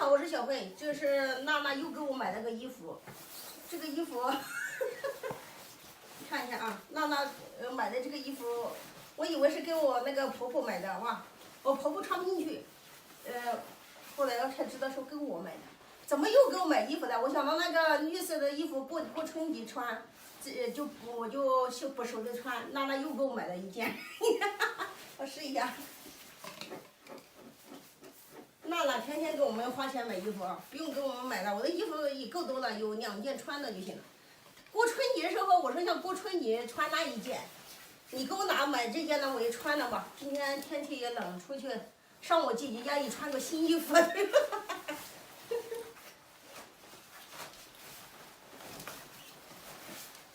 好，我是小慧，这是娜娜又给我买了个衣服，这个衣服看一下啊，娜娜买的这个衣服，我以为是给我那个婆婆买的，哇，我婆婆穿不进去，后来我才知道是给我买的，怎么又给我买衣服的？我想到那个绿色的衣服过春节穿，我就不舍得穿，娜娜又给我买了一件，我试一下。娜娜天天给我们花钱买衣服啊，不用给我们买了，我的衣服也够多了，有2件穿的就行了。过春节的时候，我说想过春节穿那一件，你给我买这件呢，我也穿了吧。今天天气也冷，出去上我姐姐家也穿个新衣服。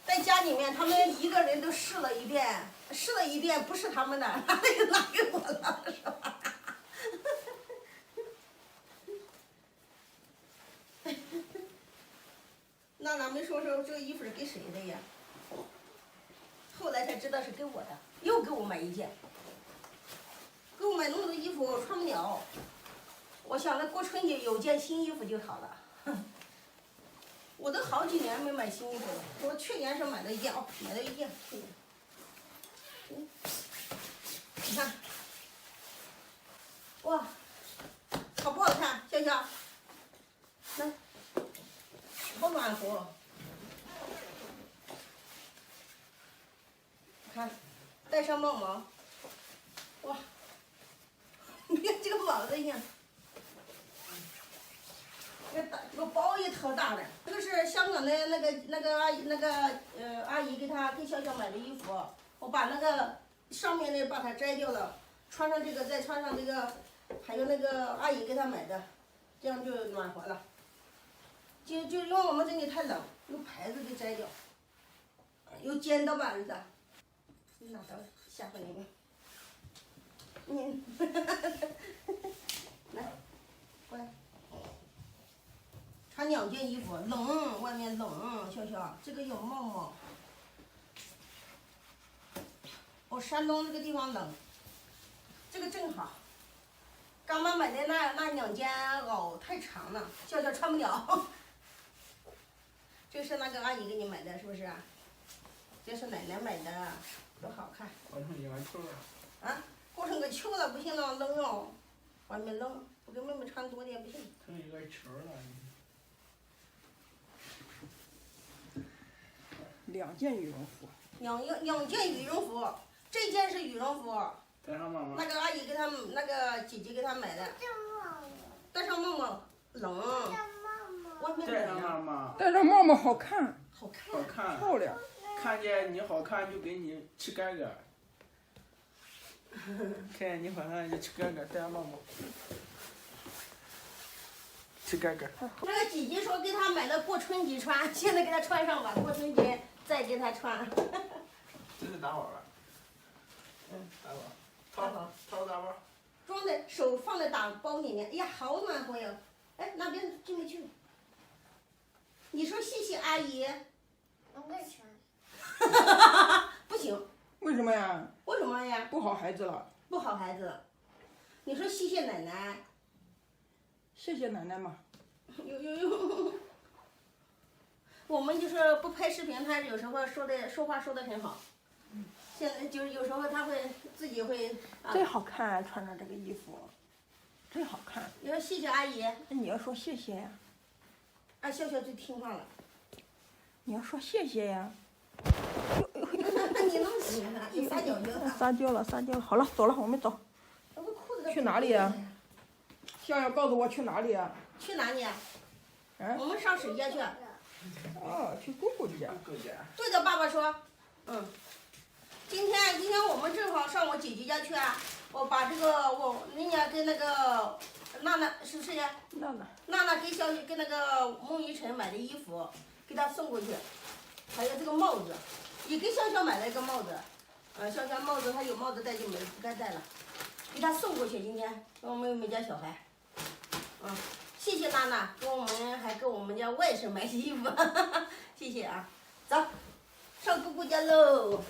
在家里面，他们一个人都试了一遍，不是他们的，拿给我了，是吧？娜娜没说这个衣服是给谁的呀？后来才知道是给我的，又给我买一件。给我买那么多衣服，我穿不了。我想着过春节有件新衣服就好了。我都好几年没买新衣服了，我去年是买了一件哦，买了一件。你看，哇，好不好看，笑笑？来。好暖和，看，戴上帽帽，哇，你看这个帽子一样，这个包也特大的。这个是香港的那个阿姨给小小买的衣服，我把那个上面的把它摘掉了，穿上这个，再穿上这个，还有那个阿姨给她买的，这样就暖和了。就因为我们这里太冷，有牌子给摘掉，有尖的吧，儿子？你拿刀吓唬你们。来，过来。穿2件衣服，冷，外面冷，笑笑，这个有帽帽。山东这个地方冷，这个正好。刚刚买的那2件袄太长了，笑笑穿不了。这是那个阿姨给你买的，是不是？这是奶奶买的，多好看。过成一个球了。啊，过成个球了，不行了，冷哦，外面冷，我给妹妹穿多点不行。成一个球了。2件羽绒服。两件羽绒服，这件是羽绒服。带上帽帽。那个阿姨给他那个姐姐给他买的。戴上帽帽，冷。外面戴上帽帽。戴上帽帽好看。好看。好看。漂亮。看见你好看就给你吃干干。看见你好看就吃干干，戴上帽帽。吃干干。那个姐姐说给他买的过春节穿，现在给他穿上吧，过春节再给他穿。这是打包了。打包。掏打包。装在手放在打包里面，哎呀，好暖和呀！哎，那边进不去。你说谢谢阿姨。我不穿。不行。为什么呀？为什么呀？不好孩子了。不好孩子。你说谢谢奶奶。谢谢奶奶嘛。我们就是不拍视频，他有时候说话说的很好。现在就是有时候他会自己会。真好看，穿上这个衣服，真好看。你说谢谢阿姨。那你要说谢谢呀。啊，笑笑最听话了。你要说谢谢呀。你弄死他！你撒娇了。撒娇了，撒娇了。好了，走了，我们走。去哪里呀？笑笑告诉我去哪里呀？去哪里啊？嗯。我们上谁家去？哦，去姑姑家。姑家。对的，爸爸说，今天我们正好上我姐姐家去啊。我把这个人家跟那个娜娜是不是呀？娜娜给那个孟一晨买的衣服，给他送过去，还有这个帽子，也给小小买了一个帽子。小小帽子他有帽子戴就不该戴了，给他送过去。今天给我们家小孩，谢谢娜娜，还给我们家外甥买衣服，谢谢啊。走，上姑姑家喽。